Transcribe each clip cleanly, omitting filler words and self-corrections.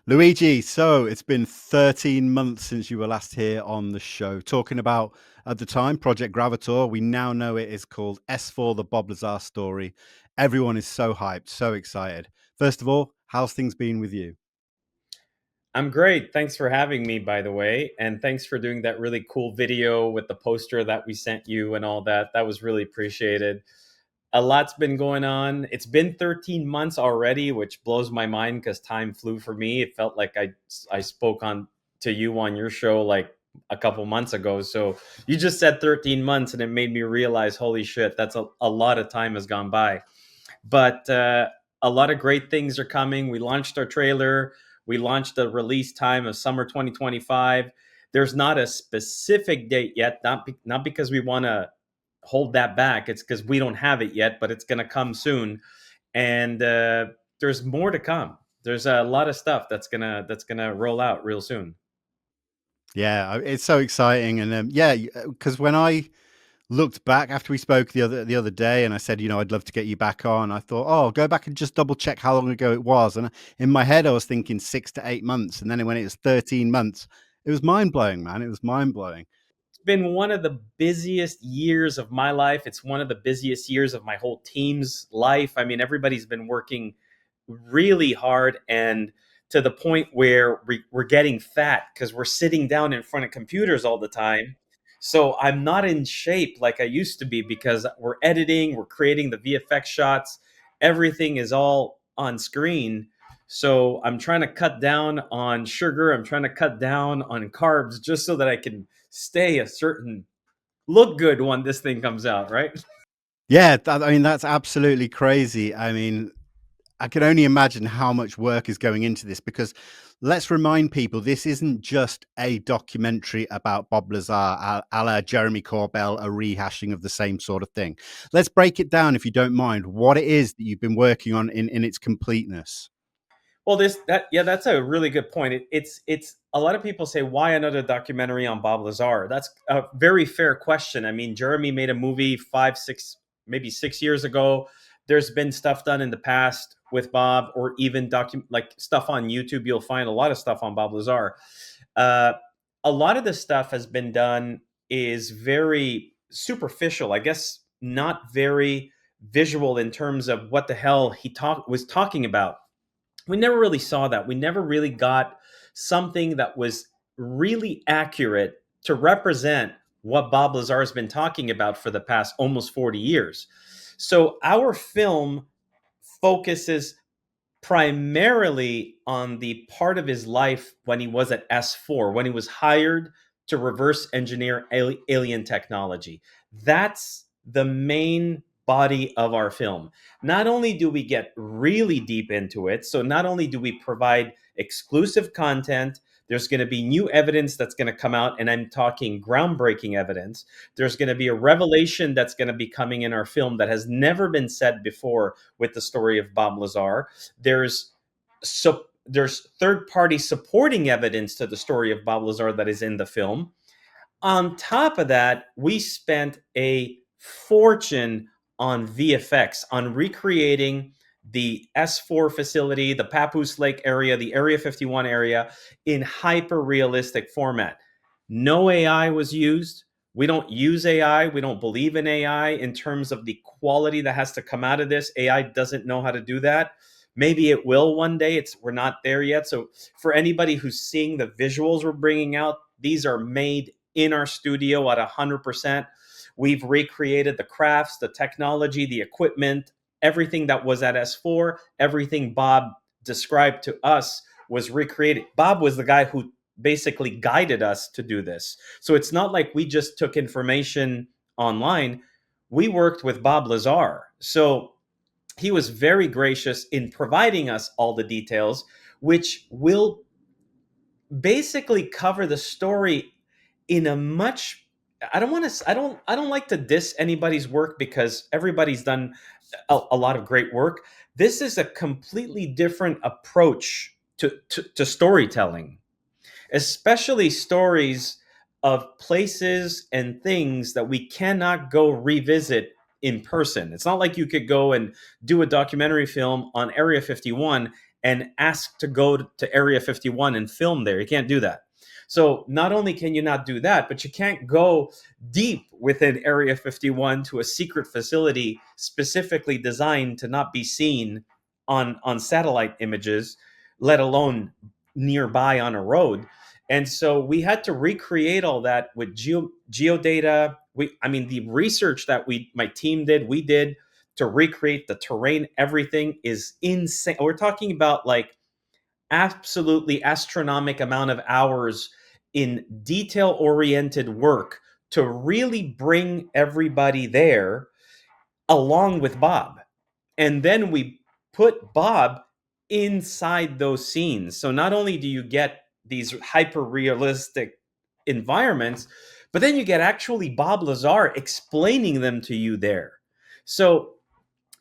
Luigi, so it's been 13 months since you were last here on the show, talking about, at the time, Project Gravator. We now know it is called S4, the Bob Lazar story. Everyone is so hyped, so excited. First of all, how's things been with you? I'm great. Thanks for having me, by the way. And thanks for doing that really cool video with the poster that we sent you and all that. That was really appreciated. A lot's been going on. It's been 13 months already, which blows my mind because time flew for me. It felt like I spoke on to you on your show like a couple months ago. So you just said 13 months and it made me realize, holy shit, that's a lot of time has gone by. But a lot of great things are coming. We launched our trailer. We launched the release time of summer 2025. There's not a specific date yet, not because we want to hold that back. It's because we don't have it yet, but it's going to come soon. And there's more to come. There's a lot of stuff that's gonna roll out real soon. Yeah, it's so exciting, and yeah, because when I looked back after we spoke the other day, and I said, I'd love to get you back on. I thought, oh, I'll go back and just double check how long ago it was, and in my head, I was thinking 6 to 8 months, and then when it was 13 months, it was mind blowing, man. It was mind blowing. Been one of the busiest years of my life. It's one of the busiest years of my whole team's life. I mean, everybody's been working really hard and to the point where we're getting fat because we're sitting down in front of computers all the time. So I'm not in shape like I used to be because we're editing, we're creating the VFX shots, everything is all on screen. So I'm trying to cut down on sugar, I'm trying to cut down on carbs just so that I can stay a certain look good when this thing comes out, right? Yeah, I mean, that's absolutely crazy. I mean, I can only imagine how much work is going into this because let's remind people this isn't just a documentary about Bob Lazar a la Jeremy Corbell, a rehashing of the same sort of thing. Let's break it down, if you don't mind, what it is that you've been working on in its completeness. Well, that's a really good point. It's a lot of people say why another documentary on Bob Lazar. That's a very fair question. I mean, Jeremy made a movie 5, 6, maybe 6 years ago. There's been stuff done in the past with Bob, or even like stuff on YouTube. You'll find a lot of stuff on Bob Lazar. Uh, a lot of the stuff has been done is very superficial. I guess not very visual in terms of what the hell was talking about. We never really saw that. We never really got something that was really accurate to represent what Bob Lazar has been talking about for the past almost 40 years. So our film focuses primarily on the part of his life when he was at S4, when he was hired to reverse engineer alien technology. That's the main body of our film. Not only do we get really deep into it, so not only do we provide exclusive content, there's going to be new evidence that's going to come out, and I'm talking groundbreaking evidence. There's going to be a revelation that's going to be coming in our film that has never been said before with the story of Bob Lazar. There's there's third party supporting evidence to the story of Bob Lazar that is in the film. On top of that, we spent a fortune on VFX, on recreating the S4 facility, the Papoose Lake area, the Area 51 area in hyper realistic format. No AI was used. We don't use AI. We don't believe in AI in terms of the quality that has to come out of this. AI doesn't know how to do that. Maybe it will one day. We're not there yet. So for anybody who's seeing the visuals we're bringing out, these are made in our studio at 100%. We've recreated the crafts, the technology, the equipment, everything that was at S4, everything Bob described to us was recreated. Bob was the guy who basically guided us to do this. So it's not like we just took information online. We worked with Bob Lazar. So he was very gracious in providing us all the details, which will basically cover the story in a much I don't like to diss anybody's work because everybody's done a lot of great work. This is a completely different approach to storytelling, especially stories of places and things that we cannot go revisit in person. It's not like you could go and do a documentary film on Area 51 and ask to go to Area 51 and film there. You can't do that. So not only can you not do that, but you can't go deep within Area 51 to a secret facility specifically designed to not be seen on satellite images, let alone nearby on a road. And so we had to recreate all that with geodata. I mean, the research that my team did, we did to recreate the terrain. Everything is insane. We're talking about like absolutely astronomical amount of hours in detail oriented work to really bring everybody there along with Bob. And then we put Bob inside those scenes. So not only do you get these hyper realistic environments, but then you get actually Bob Lazar explaining them to you there. So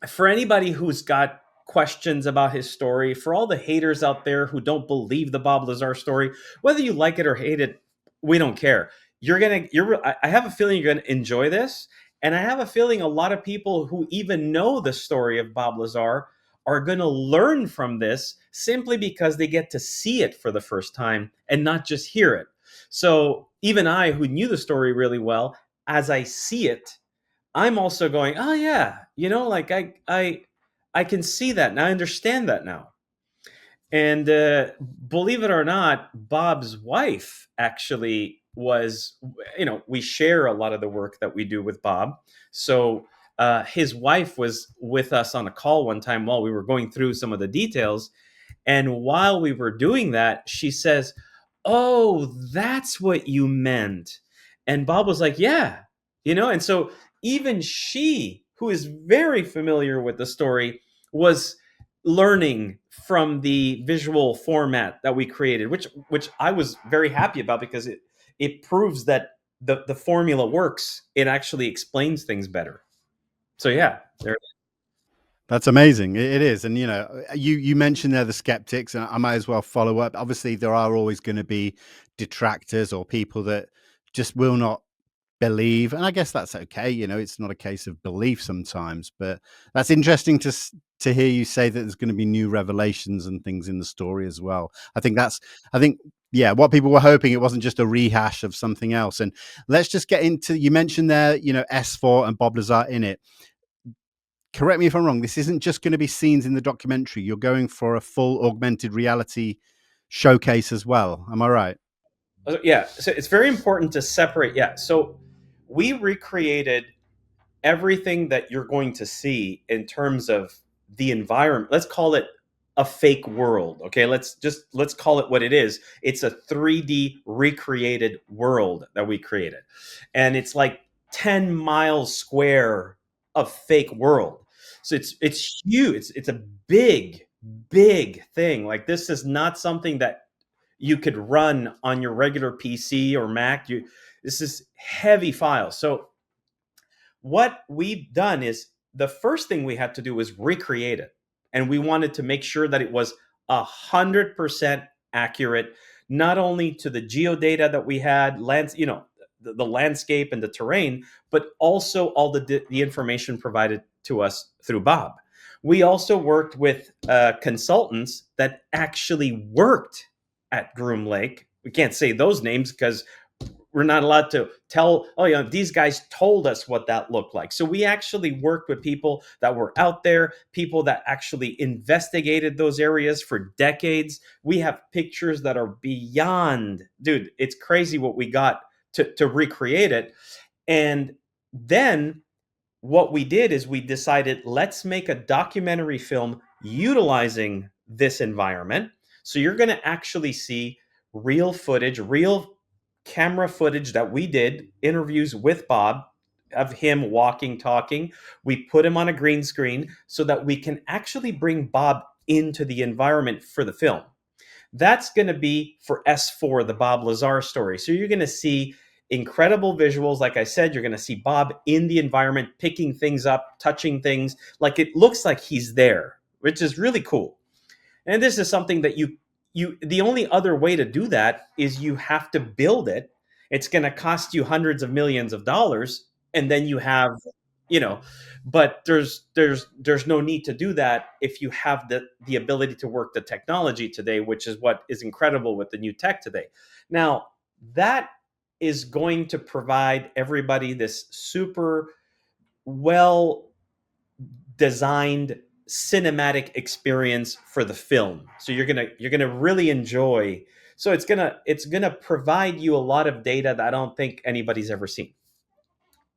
for anybody who's got questions about his story, for all the haters out there who don't believe the Bob Lazar story, whether you like it or hate it, we don't care. I have a feeling you're gonna enjoy this, and I have a feeling a lot of people who even know the story of Bob Lazar are gonna learn from this simply because they get to see it for the first time and not just hear it. So even I, who knew the story really well, as I see it, I'm also going, oh yeah, like I can see that and I understand that now. And believe it or not, Bob's wife actually was, we share a lot of the work that we do with Bob. So his wife was with us on a call one time while we were going through some of the details. And while we were doing that, she says, "Oh, that's what you meant." And Bob was like, "Yeah." And so even she, who is very familiar with the story, was learning from the visual format that we created, which I was very happy about because it proves that the formula works. It actually explains things better. So yeah, there. That's amazing. It is. And you mentioned there the skeptics, and I might as well follow up. Obviously, there are always going to be detractors or people that just will not believe, and I guess that's okay. It's not a case of belief sometimes, but that's interesting to hear you say that there's going to be new revelations and things in the story as well. I think yeah, what people were hoping, it wasn't just a rehash of something else. And let's just get into, you mentioned there, S4 and Bob Lazar in it. Correct me if I'm wrong, this isn't just going to be scenes in the documentary. You're going for a full augmented reality showcase as well. Am I right? Yeah, so it's very important to separate. Yeah, so we recreated everything that you're going to see in terms of the environment. Let's call it a fake world. Okay, let's call it what it is. It's a 3D recreated world that we created, and it's like 10 miles square of fake world. So it's huge. It's a big thing. Like, this is not something that you could run on your regular PC or Mac. This is heavy files. So what we've done is, the first thing we had to do was recreate it, and we wanted to make sure that it was 100% accurate, not only to the geodata that we had, the landscape and the terrain, but also all the information provided to us through Bob. We also worked with consultants that actually worked at Groom Lake. We can't say those names because we're not allowed to tell, oh yeah, these guys told us what that looked like. So we actually worked with people that were out there, people that actually investigated those areas for decades. We have pictures that are beyond, dude, it's crazy what we got to recreate it. And then what we did is we decided, let's make a documentary film utilizing this environment. So you're going to actually see real footage, real camera footage that we did, interviews with Bob of him walking, talking. We put him on a green screen so that we can actually bring Bob into the environment for the film. That's going to be for S4, the Bob Lazar story. So you're going to see incredible visuals. Like I said, you're going to see Bob in the environment, picking things up, touching things. Like, it looks like he's there, which is really cool. And this is something that the only other way to do that is you have to build it. It's going to cost you hundreds of millions of dollars. And then you have you know. But there's no need to do that if you have the ability to work the technology today, which is what is incredible with the new tech today. Now, that is going to provide everybody this super well designed cinematic experience for the film. So you're gonna really enjoy. So it's gonna provide you a lot of data that I don't think anybody's ever seen.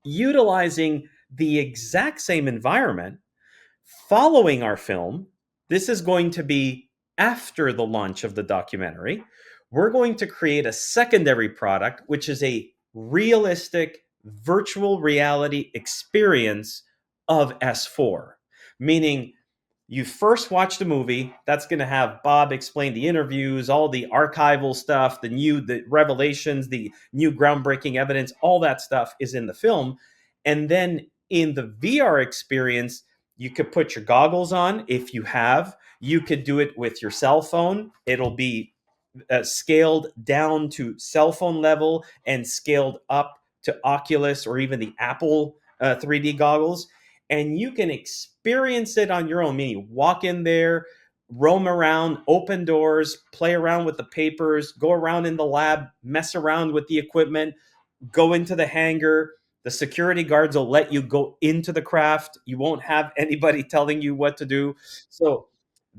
Utilizing the exact same environment following our film, this is going to be after the launch of the documentary. We're going to create a secondary product, which is a realistic virtual reality experience of S4, meaning you first watch the movie. That's going to have Bob explain the interviews, all the archival stuff, the revelations, the new groundbreaking evidence. All that stuff is in the film. And then in the VR experience, you could put your goggles on if you have. You could do it with your cell phone. It'll be scaled down to cell phone level and scaled up to Oculus or even the Apple 3D goggles. And you can experience it on your own, meaning walk in there, roam around, open doors, play around with the papers, go around in the lab, mess around with the equipment, go into the hangar. The security guards will let you go into the craft. You won't have anybody telling you what to do. So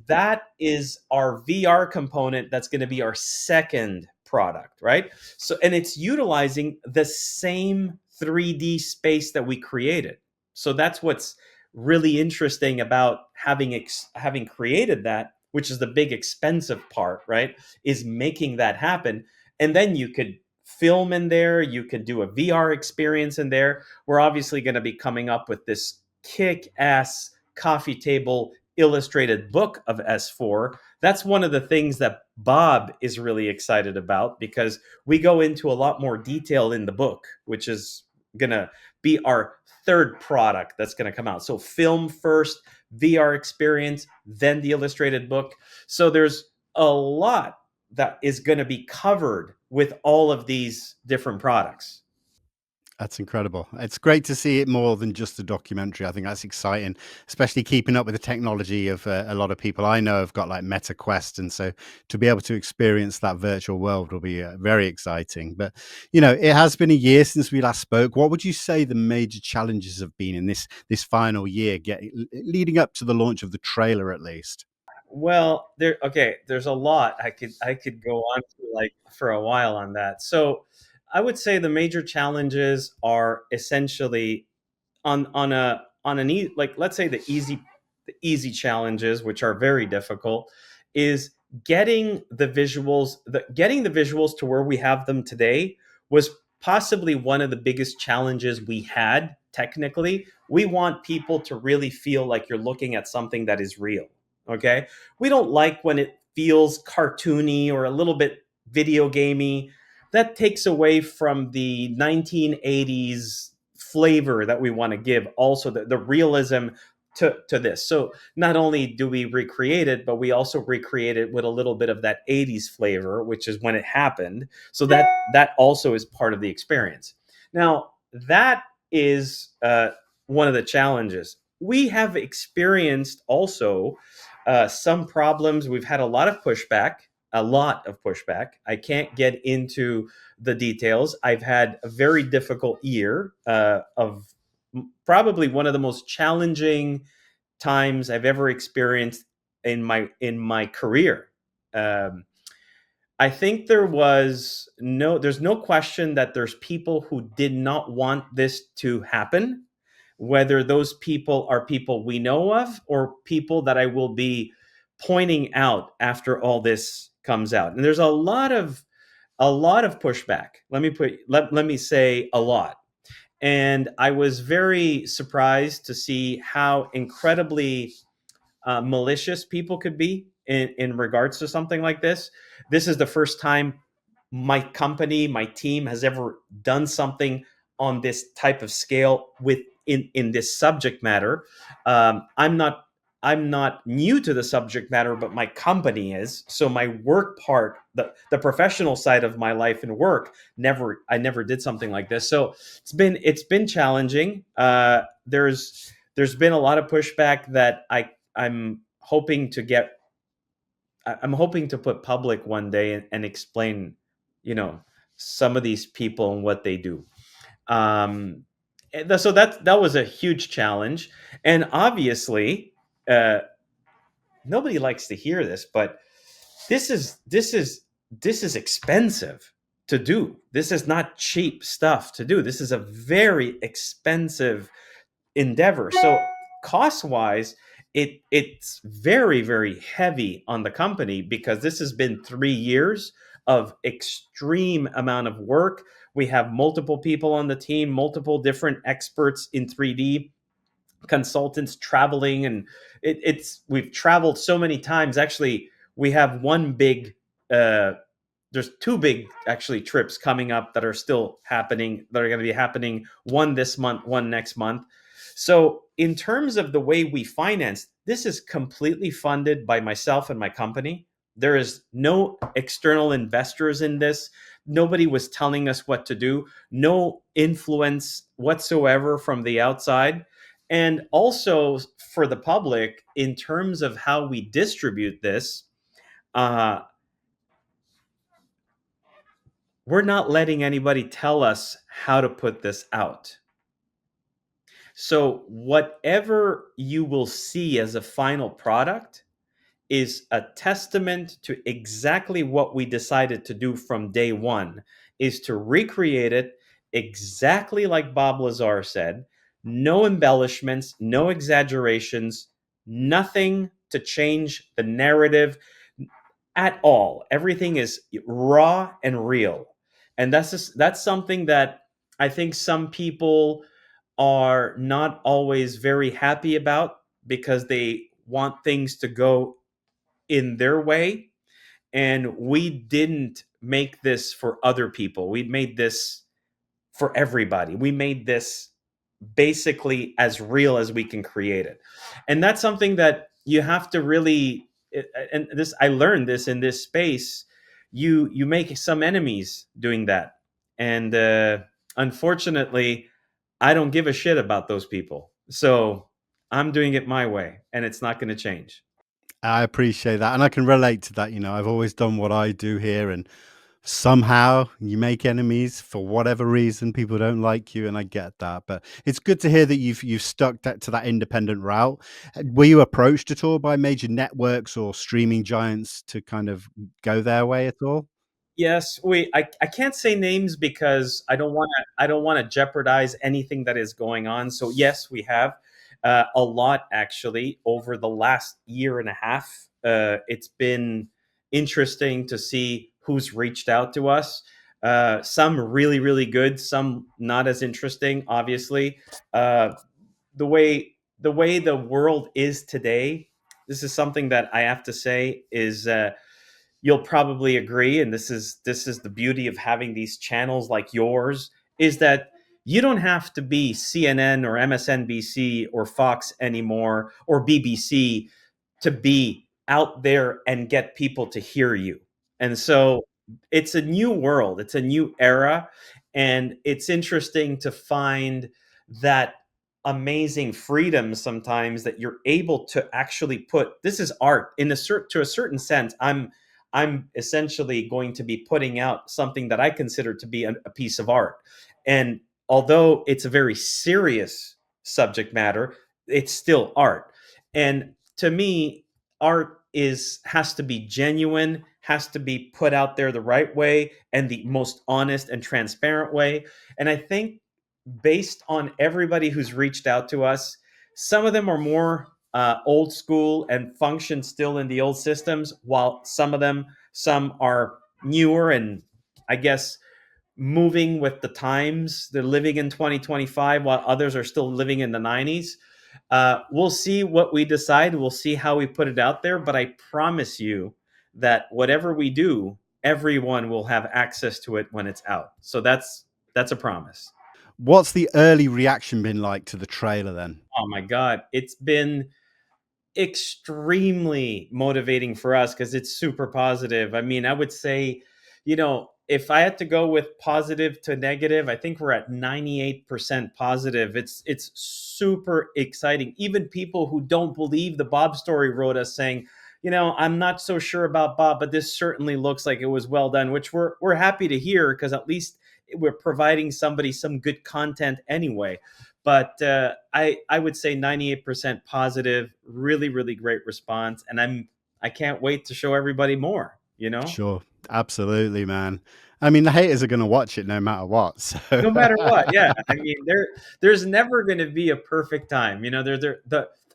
that is our VR component. That's going to be our second product, right? So, and it's utilizing the same 3D space that we created. So that's what's really interesting about having created that, which is the big expensive part, right? Is making that happen. And then you could film in there, you could do a VR experience in there. We're obviously going to be coming up with this kick ass coffee table illustrated book of S4. That's one of the things that Bob is really excited about because we go into a lot more detail in the book, which is going to be our third product that's going to come out. So film first, VR experience, then the illustrated book. So there's a lot that is going to be covered with all of these different products. That's incredible. It's great to see it more than just a documentary. I think that's exciting, especially keeping up with the technology of a lot of people I know have got like Meta Quest. And so to be able to experience that virtual world will be very exciting. But, it has been a year since we last spoke. What would you say the major challenges have been in this final year, leading up to the launch of the trailer, at least? Well, there's a lot I could go on to like for a while on that. So I would say the major challenges are essentially on an like let's say the easy challenges, which are very difficult, is getting the visuals to where we have them today was possibly one of the biggest challenges we had technically. We want people to really feel like you're looking at something that is real. Okay, we don't like when it feels cartoony or a little bit video gamey. That takes away from the 1980s flavor that we want to give, also the realism to this. So not only do we recreate it, but we also recreate it with a little bit of that 80s flavor, which is when it happened. So that also is part of the experience. Now, that is one of the challenges. We have experienced also some problems. We've had a lot of pushback, a lot of pushback. I can't get into the details. I've had a very difficult year of probably one of the most challenging times I've ever experienced in my career. Um, I think there's no question that there's people who did not want this to happen, whether those people are people we know of or people that I will be pointing out after all this comes out. And there's a lot of pushback. Let me say a lot. And I was very surprised to see how incredibly malicious people could be in regards to something like this. This is the first time my company, my team has ever done something on this type of scale with in this subject matter. I'm not I'm not new to the subject matter, but my company is. So my work part, the professional side of my life and work, I never did something like this. So it's been challenging. There's been a lot of pushback that I'm hoping to get. I'm hoping to put public one day and explain, you know, some of these people and what they do. Um, so that was a huge challenge, and obviously, uh, nobody likes to hear this, but this is this is this is expensive to do. This is not cheap stuff to do. This is a very expensive endeavor. So cost wise, it's very very heavy on the company because this has been 3 years of extreme amount of work. We have multiple people on the team, multiple different experts in 3D, consultants traveling, and it's we've traveled so many times. Actually, we have one big there's two big actually trips coming up that are still happening, that are going to be happening, one this month, one next month. So in terms of the way we finance, this is completely funded by myself and my company. There is no external investors in this. Nobody was telling us what to do, no influence whatsoever from the outside. And also for the public, in terms of how we distribute this, uh, we're not letting anybody tell us how to put this out. So, whatever you will see as a final product is a testament to exactly what we decided to do from day one, is to recreate it exactly like Bob Lazar said. No embellishments, no exaggerations, nothing to change the narrative at all. Everything is raw and real. And that's something that I think some people are not always very happy about because they want things to go in their way. And we didn't make this for other people. We made this for everybody. We made this basically as real as we can create it. And that's something that you have to really, and this, I learned this in this space. You make some enemies doing that. And unfortunately, I don't give a shit about those people. So I'm doing it my way, and it's not going to change. I appreciate that, and I can relate to that. I've always done what I do here, and somehow you make enemies for whatever reason. People don't like you, and I get that. But it's good to hear that you've stuck to that independent route. Were you approached at all by major networks or streaming giants to kind of go their way at all? Yes, I can't say names because I don't want to jeopardize anything that is going on. So yes, we have a lot actually over the last year and a half. It's been interesting to see who's reached out to us. Some really really good, some not as interesting. Obviously, uh, the way the world is today, this is something that I have to say is. You'll probably agree, and this is the beauty of having these channels like yours, is that you don't have to be CNN or MSNBC or Fox anymore or BBC to be out there and get people to hear you. And so it's a new world, it's a new era, and it's interesting to find that amazing freedom sometimes that you're able to actually put this is art in to a certain sense. I'm essentially going to be putting out something that I consider to be a piece of art. And although it's a very serious subject matter, it's still art. And to me, art is has to be genuine, has to be put out there the right way and the most honest and transparent way. And I think based on everybody who's reached out to us, some of them are more old school and function still in the old systems, while some are newer and I guess moving with the times. They're living in 2025 while others are still living in the 90s. We'll see what we decide. We'll see how we put it out there. But I promise you that whatever we do, everyone will have access to it when it's out. So that's a promise. What's the early reaction been like to the trailer then? Oh my God, it's been extremely motivating for us because it's super positive. I mean, I would say, if I had to go with positive to negative, I think we're at 98% positive. It's super exciting. Even people who don't believe the Bob story wrote us saying, I'm not so sure about Bob, but this certainly looks like it was well done, which we're happy to hear because at least we're providing somebody some good content anyway. But I would say 98% positive, really really great response, and I can't wait to show everybody more. Sure. Absolutely, man. I mean, the haters are going to watch it no matter what. So, No matter what, yeah. I mean, there's never going to be a perfect time.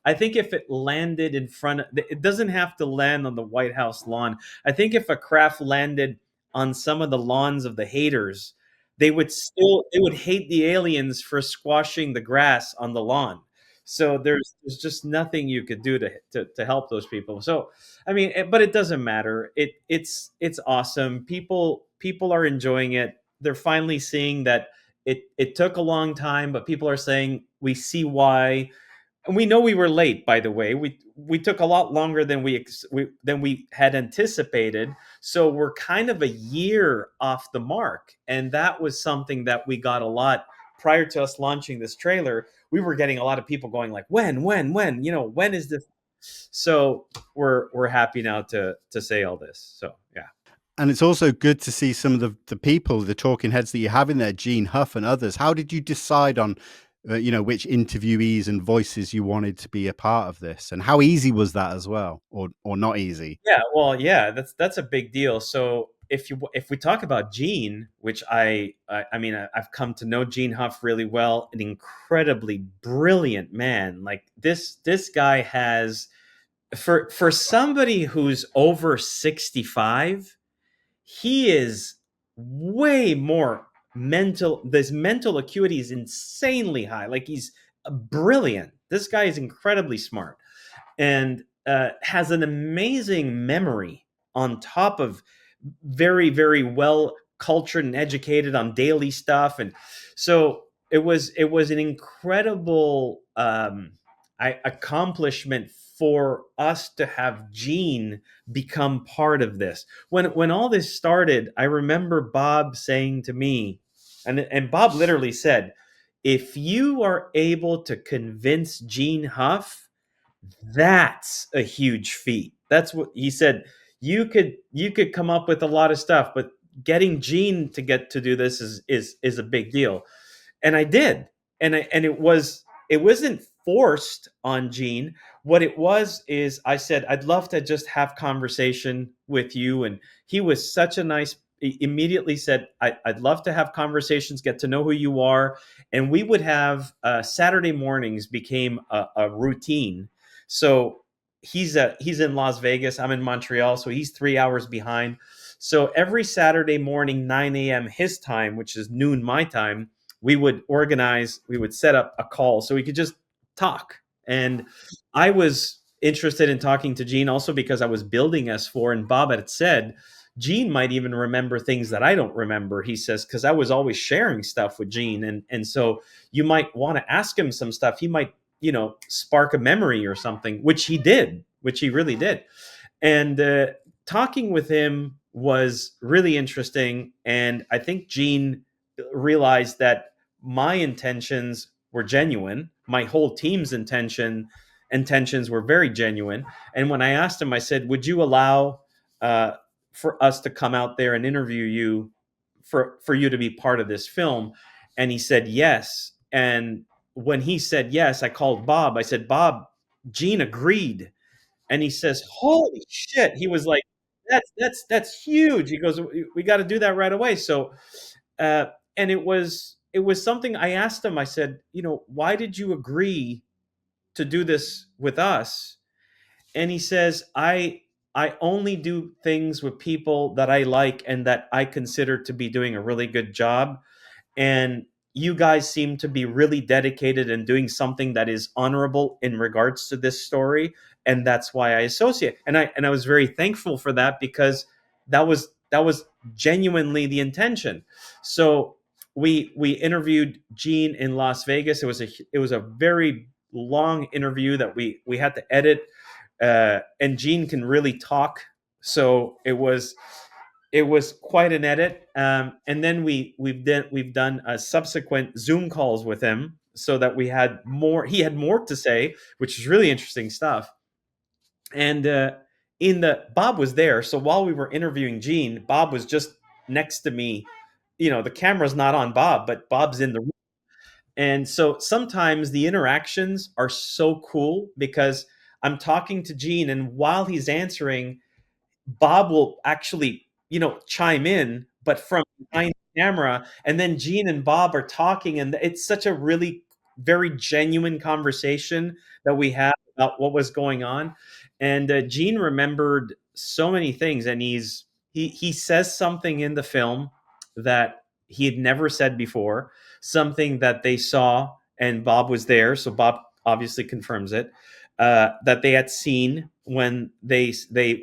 I think if it landed in front of, it doesn't have to land on the White House lawn. I think if a craft landed on some of the lawns of the haters, they would hate the aliens for squashing the grass on the lawn. So there's just nothing you could do to help those people. So I mean, but it doesn't matter. It's awesome. People are enjoying it. They're finally seeing that it took a long time, but people are saying we see why. And we know we were late, by the way. We took a lot longer than we had anticipated. So we're kind of a year off the mark, and that was something that we got a lot prior to us launching this trailer. We were getting a lot of people going like, when, when is this? So we're happy now to say all this. So yeah. and it's also good to see some of the people, the talking heads that you have in there, Gene Huff and others. How did you decide on, which interviewees and voices you wanted to be a part of this, and how easy was that as well, or not easy? Yeah, well, yeah, that's a big deal. So if we talk about Gene, which I mean I've come to know Gene Huff really well, an incredibly brilliant man. Like this guy has, for somebody who's over 65, he is way more mental. This mental acuity is insanely high. Like he's brilliant. This guy is incredibly smart and has an amazing memory on top of very very well cultured and educated on daily stuff. And so it was an incredible accomplishment for us to have Gene become part of this. When all this started, I remember Bob saying to me, and Bob literally said, if you are able to convince Gene Huff, that's a huge feat. That's what he said. You could come up with a lot of stuff, but getting Gene to get to do this is a big deal. And I did. And it wasn't forced on Gene. What it was is I said I'd love to just have conversation with you, and he was such a nice. He immediately said I'd love to have conversations, get to know who you are, and we would have Saturday mornings became a routine. So he's in Las Vegas. I'm in Montreal, so he's 3 hours behind. So every Saturday morning, 9 a.m. his time, which is noon my time, we would set up a call so we could just talk. And I was interested in talking to Gene also because I was building S4, and Bob had said Gene might even remember things that I don't remember. He says, because I was always sharing stuff with Gene. And so you might want to ask him some stuff. He might, spark a memory or something, which he did, which he really did. And talking with him was really interesting. And I think Gene realized that my intentions were genuine. My whole team's intentions were very genuine. And when I asked him, I said, "Would you allow uh, for us to come out there and interview you for you to be part of this film?" And he said yes. And when he said yes, I called Bob. I said, "Bob, Gene agreed." And he says, "Holy shit!" He was like, "That's huge." He goes, "We got to do that right away." So, uh, and it was something I asked him. I said, "Why did you agree to do this with us?" And he says, "I only do things with people that I like and that I consider to be doing a really good job, and you guys seem to be really dedicated and doing something that is honorable in regards to this story, and that's why I associate." And I was very thankful for that because that was genuinely the intention. So we interviewed Gene in Las Vegas. It was a very long interview that we had to edit. and Gene can really talk, so it was quite an edit. And then we've done subsequent Zoom calls with him, so that we had more. He had more to say, which is really interesting stuff. And in the Bob was there, so while we were interviewing Gene, Bob was just next to me. The camera's not on Bob, but Bob's in the room. And so sometimes the interactions are so cool because I'm talking to Gene, and while he's answering, Bob will actually, chime in, but from behind the camera. And then Gene and Bob are talking, and it's such a really very genuine conversation that we have about what was going on. And Gene remembered so many things, and he says something in the film that he had never said before, something that they saw, and Bob was there, so Bob obviously confirms it, that they had seen when they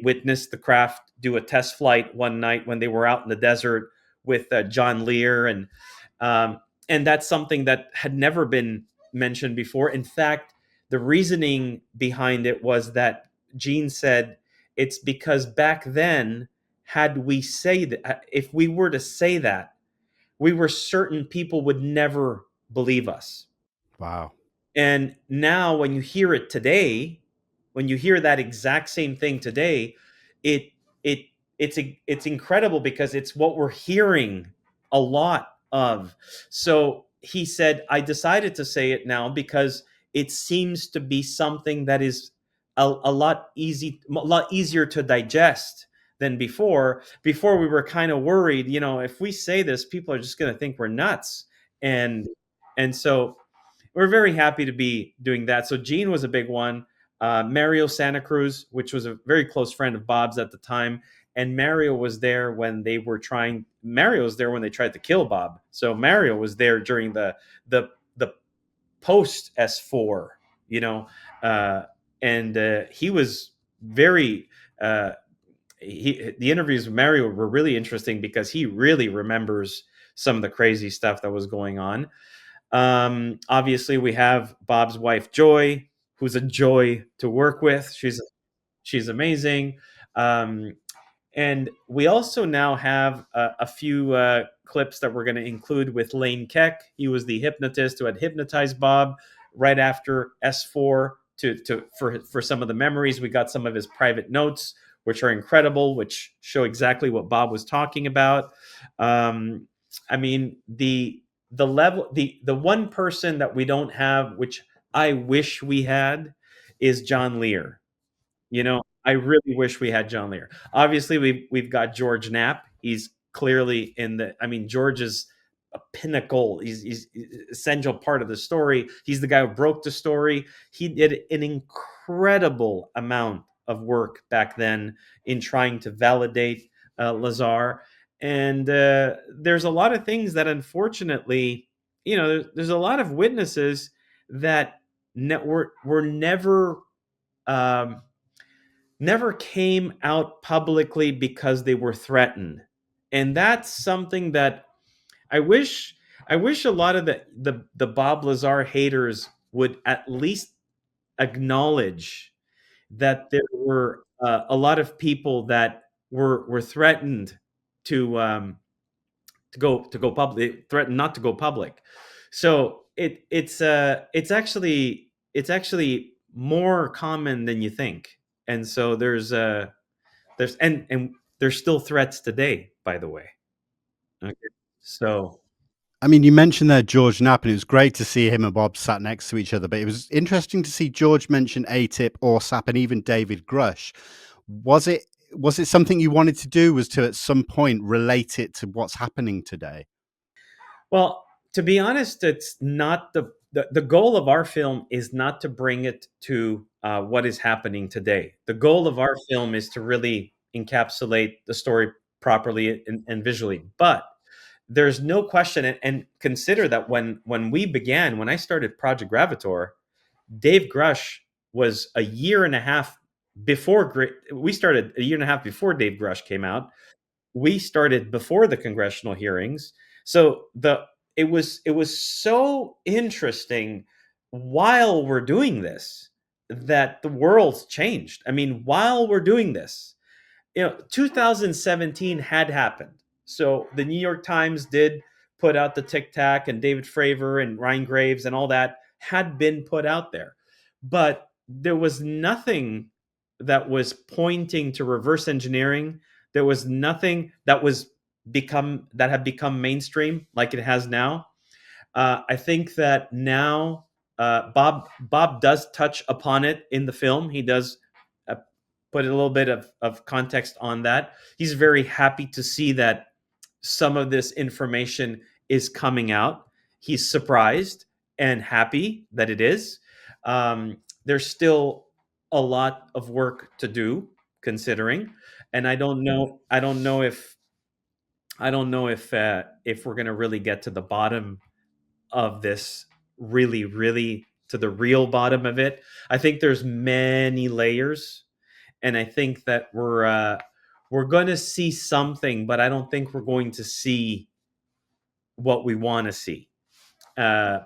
witnessed the craft do a test flight one night when they were out in the desert with John Lear, and that's something that had never been mentioned before. In fact, the reasoning behind it was that Gene said it's because back then, had we say that, if we were to say that, we were certain people would never believe us. Wow. And now when you hear it today, when you hear that exact same thing today, it it it's incredible because it's what we're hearing a lot of. So he said, I decided to say it now because it seems to be something that is a lot easier to digest than before. Before we were kind of worried, if we say this, people are just going to think we're nuts. And so we're very happy to be doing that. So Gene was a big one. Mario Santa Cruz, which was a very close friend of Bob's at the time, and Mario was there when they were trying. Mario was there when they tried to kill Bob. So Mario was there during the post S4, you know, uh, and he was very. The interviews with Mario were really interesting because he really remembers some of the crazy stuff that was going on. Obviously, we have Bob's wife Joy, who's a joy to work with. She's amazing. Um, and we also now have a few clips that we're going to include with Lane Keck. He was the hypnotist who had hypnotized Bob right after S4 for some of the memories. We got some of his private notes, which are incredible, which show exactly what Bob was talking about. I mean, the level, the one person that we don't have, which I wish we had, is John Lear. I really wish we had John Lear. Obviously, we've got George Knapp. He's clearly in the. I mean, George is a pinnacle. He's essential part of the story. He's the guy who broke the story. He did an incredible amount of work back then in trying to validate Lazar. And there's a lot of things that, unfortunately, there's a lot of witnesses that were um, never came out publicly because they were threatened. And that's something that I wish I wish a lot of the Bob Lazar haters would at least acknowledge that there were a lot of people that were threatened to to go public, threatened not to go public. So it's actually more common than you think. And so there's and there's still threats today, by the way. Okay. So I mean, you mentioned there George Knapp, and it was great to see him and Bob sat next to each other. But it was interesting to see George mention ATIP, ORSAP, and even David Grush. Was it was it something you wanted to do? Was to at some point relate it to what's happening today? well, to be honest, it's not the goal of our film is not to bring it to what is happening today. The goal of our film is to really encapsulate the story properly and visually. But there's no question, and consider that when I started Project Gravitor, Dave Grush was a year and a half before. We started a year and a half before Dave Grush came out. We started before the congressional hearings. So it was so interesting while we're doing this that the world's changed. I mean, while we're doing this, 2017 had happened. So the New York Times did put out the Tic Tac, and David Fravor and Ryan Graves and all that had been put out there. But there was nothing that was pointing to reverse engineering. There was nothing that had become mainstream like it has now. I think that now Bob does touch upon it in the film. He does uh, put a little bit of context on that. He's very happy to see that some of this information is coming out. He's surprised and happy that it is. There's still a lot of work to do, considering, and I don't know. I don't know if we're going to really get to the bottom of this, really, really to the real bottom of it. I think there's many layers, and I think that we're going to see something, but I don't think we're going to see what we want to see. Uh,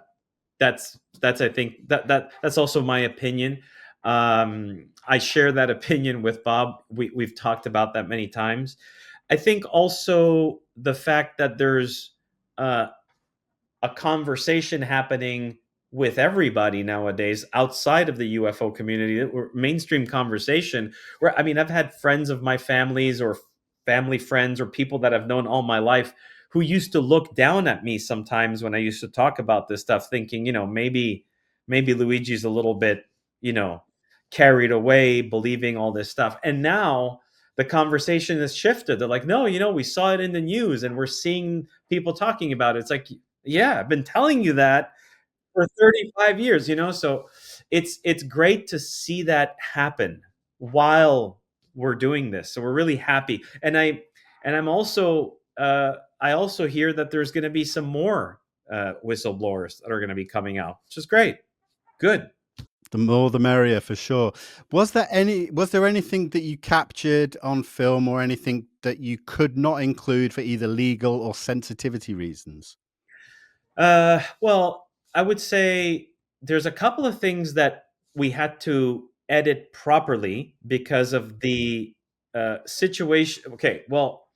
that's I think that's also my opinion. I share that opinion with Bob. We've talked about that many times. I think also the fact that there's uh, a conversation happening with everybody nowadays outside of the UFO community, mainstream conversation, where, I mean, I've had friends of my families or family friends or people that I've known all my life who used to look down at me sometimes when I used to talk about this stuff, thinking, maybe Luigi's a little bit, you know, carried away believing all this stuff. And now the conversation has shifted. They're like, no, we saw it in the news and we're seeing people talking about it. It's like, yeah, I've been telling you that for 35 years, so it's great to see that happen while we're doing this. So we're really happy. And I'm also I also hear that there's going to be some more whistleblowers that are going to be coming out, which is great. Good. The more the merrier, for sure. Was there anything that you captured on film, or anything that you could not include for either legal or sensitivity reasons? Well, I would say there's a couple of things that we had to edit properly because of the situation. Okay, well,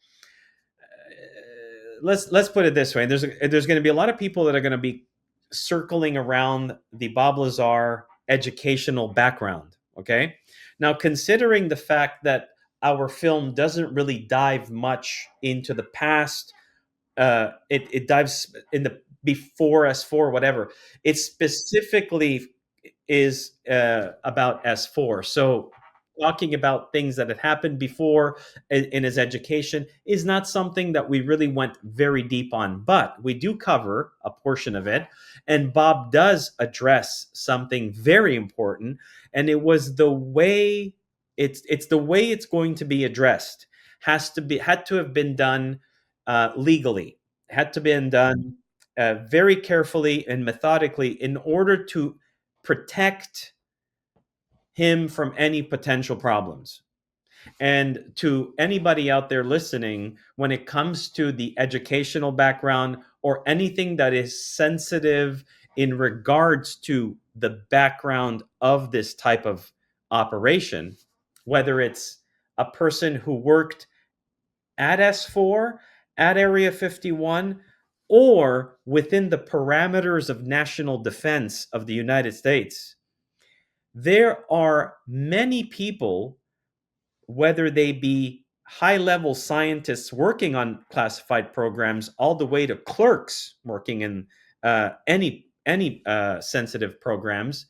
let's put it this way. There's going to be a lot of people that are going to be circling around the Bob Lazar educational background. Okay, now considering the fact that our film doesn't really dive much into the past, it dives in the before S4, whatever. It specifically is about S4. So talking about things that had happened before in his education is not something that we really went very deep on, but we do cover a portion of it. And Bob does address something very important, and it was the way it's the way it's going to be addressed. Had to have been done legally, had to been done very carefully and methodically in order to protect him from any potential problems. And to anybody out there listening, when it comes to the educational background or anything that is sensitive in regards to the background of this type of operation, whether it's a person who worked at S4, at Area 51, or within the parameters of national defense of the United States, there are many people, whether they be high level scientists working on classified programs, all the way to clerks working in any sensitive programs,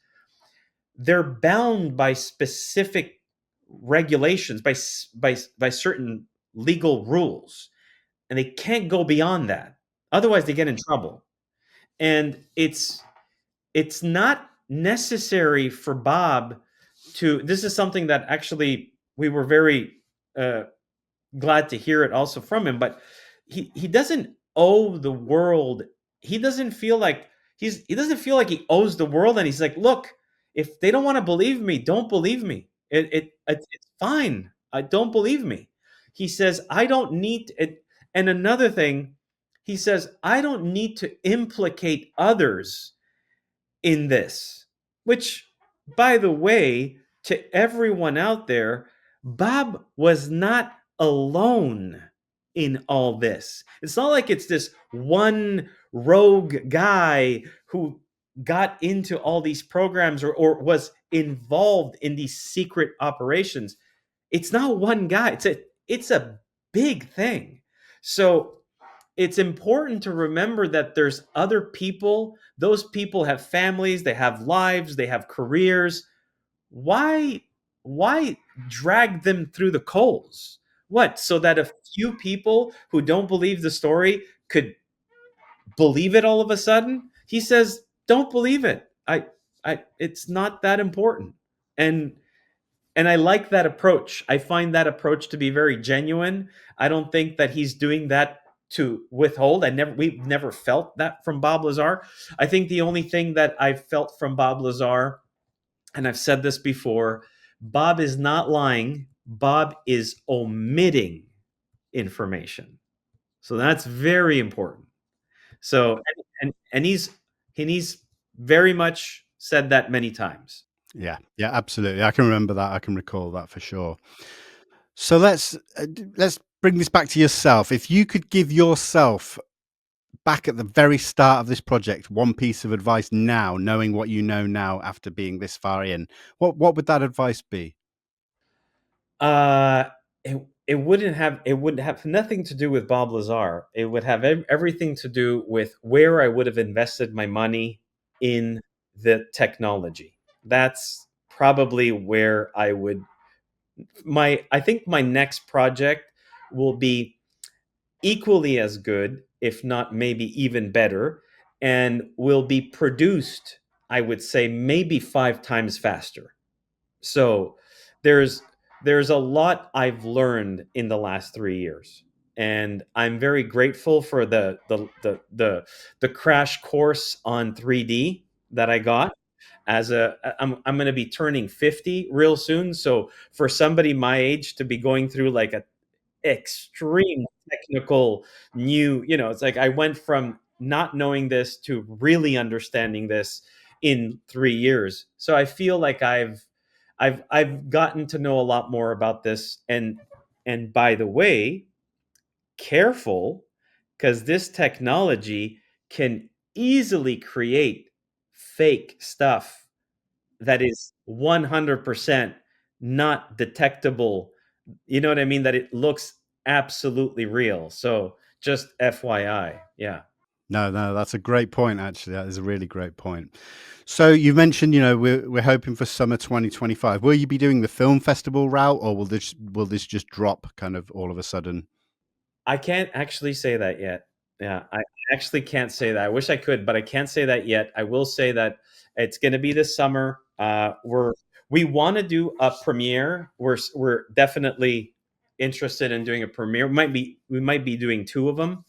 they're bound by specific regulations, by certain legal rules, and they can't go beyond that. Otherwise, they get in trouble. And it's not necessary for Bob to. This is something that actually we were very uh, glad to hear it also from him. But he doesn't owe the world. He doesn't feel like he doesn't feel like he owes the world. And he's like, look, if they don't want to believe me, don't believe me. It's fine. I don't believe me. He says I don't need it. And another thing, he says I don't need to implicate others in this, which by the way, to everyone out there, Bob was not alone in all this. It's not like it's this one rogue guy who got into all these programs, or was involved in these secret operations. It's not one guy. It's a big thing. So it's important to remember that there's other people. Those people have families, they have lives, they have careers. Why why drag them through the coals? What, so that a few people who don't believe the story could believe it all of a sudden? He says, don't believe it. I It's not that important. And and I like that approach. I find that approach to be very genuine. I don't think that he's doing that to withhold. We've never felt that from Bob Lazar. I think the only thing that I've felt from Bob Lazar, and I've said this before, Bob is not lying. Bob is omitting information. So that's very important. So and he's very much said that many times. Yeah, yeah, absolutely. I can remember that. I can recall that for sure. So let's bring this back to yourself. If you could give yourself back at the very start of this project one piece of advice now, knowing what you know now after being this far in, what would that advice be? Uh, it would have nothing to do with Bob Lazar. It would have everything to do with where I would have invested my money in the technology. That's probably where I would my I think my next project will be equally as good, if not maybe even better, and will be produced, I would say, maybe 5 times faster. So there's there's a lot I've learned in the last 3 years, and I'm very grateful for the crash course on 3D that I got. I'm going to be turning 50 real soon, so for somebody my age to be going through like a extreme technical new, it's like I went from not knowing this to really understanding this in 3 years. So I feel like I've gotten to know a lot more about this. And by the way, careful, because this technology can easily create fake stuff that is 100% not detectable. You know what I mean? That it looks absolutely real. So just FYI. Yeah. No, no, that's a great point. Actually, that is a really great point. So you mentioned, we're hoping for summer 2025. Will you be doing the film festival route, or will this just drop kind of all of a sudden? I can't actually say that yet. Yeah, I actually can't say that. I wish I could, but I can't say that yet. I will say that it's going to be this summer. We want to do a premiere. We're definitely interested in doing a premiere. We might be doing two of them,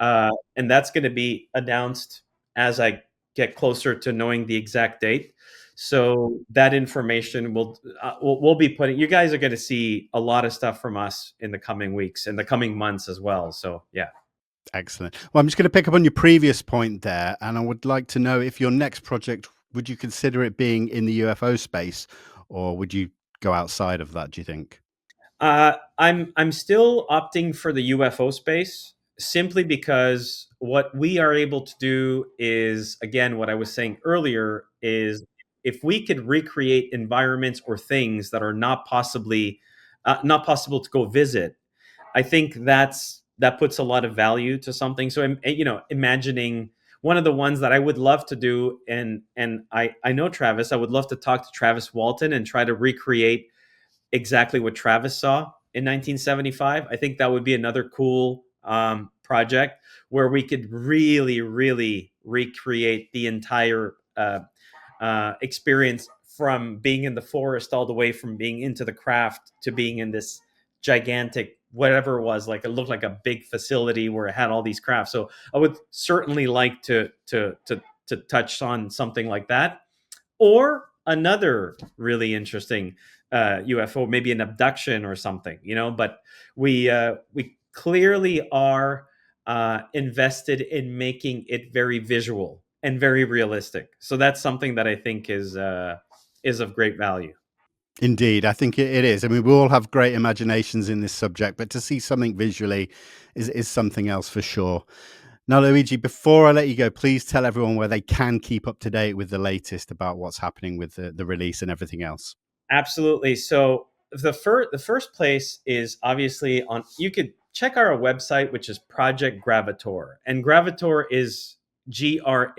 and that's going to be announced as I get closer to knowing the exact date. So that information we'll be putting. You guys are going to see a lot of stuff from us in the coming weeks, in the coming months as well. So yeah. Excellent. Well, I'm just going to pick up on your previous point there, and I would like to know if your next project, would you consider it being in the UFO space, or would you go outside of that, do you think? I'm still opting for the UFO space, simply because what we are able to do is, again, what I was saying earlier, is if we could recreate environments or things that are not possible to go visit. I think that puts a lot of value to something. So imagining one of the ones that I would love to do, and I know Travis. I would love to talk to Travis Walton and try to recreate exactly what Travis saw in 1975. I think that would be another cool project where we could really, really recreate the entire experience, from being in the forest all the way from being into the craft to being in this gigantic whatever it was. Like, it looked like a big facility where it had all these crafts. So I would certainly like to touch on something like that, or another really interesting UFO, maybe an abduction or something, But we clearly are invested in making it very visual and very realistic. So that's something that I think is of great value. Indeed, I think it is. I mean, we all have great imaginations in this subject, but to see something visually is something else for sure. Now, Luigi, before I let you go, please tell everyone where they can keep up to date with the latest about what's happening with the release and everything else. Absolutely. So the first place is obviously on. You could check our website, which is Project Gravitor, and Gravitor is Gravitaur.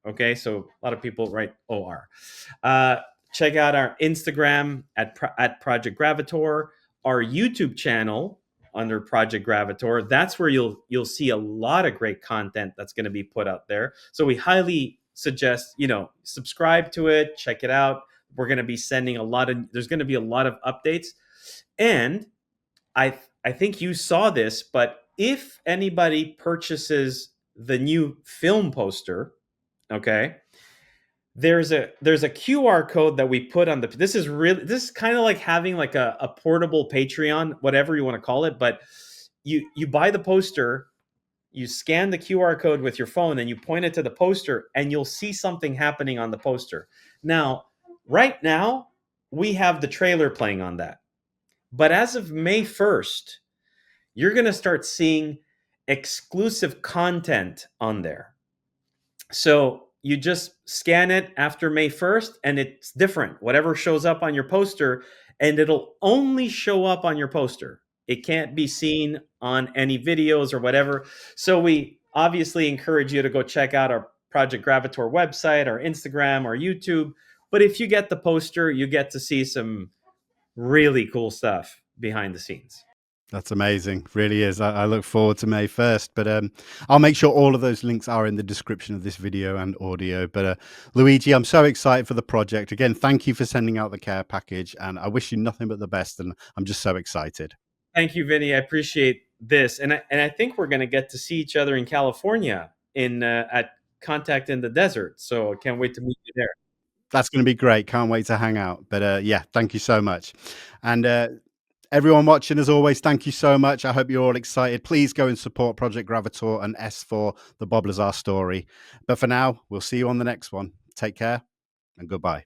Okay, so a lot of people write OR. Uh, Check out our Instagram at Project Gravitor, our YouTube channel under Project Gravitor. That's where you'll see a lot of great content that's going to be put out there. So we highly suggest subscribe to it, check it out. We're going to be sending a lot of. There's going to be a lot of updates, and I think you saw this, but if anybody purchases the new film poster, okay, there's a QR code that we put on the. This is kind of like having like a portable Patreon, whatever you want to call it, but you buy the poster, you scan the QR code with your phone and you point it to the poster and you'll see something happening on the poster. Now, right now, we have the trailer playing on that. But as of May 1st, you're going to start seeing exclusive content on there. So you just scan it after May 1st and it's different. Whatever shows up on your poster, and it'll only show up on your poster. It can't be seen on any videos or whatever. So we obviously encourage you to go check out our Project Gravitor website, our Instagram, our YouTube. But if you get the poster, you get to see some really cool stuff behind the scenes. That's amazing. Really is. I look forward to May 1st, but I'll make sure all of those links are in the description of this video and audio. But Luigi, I'm so excited for the project. Again, thank you for sending out the care package, and I wish you nothing but the best. And I'm just so excited. Thank you, Vinny. I appreciate this, and I think we're going to get to see each other in California in at Contact in the Desert. So I can't wait to meet you there. That's going to be great. Can't wait to hang out. But yeah, thank you so much. And everyone watching, as always, thank you so much. I hope you're all excited. Please go and support Project Gravitor and S for the Bob Lazar story. But for now, we'll see you on the next one. Take care and goodbye.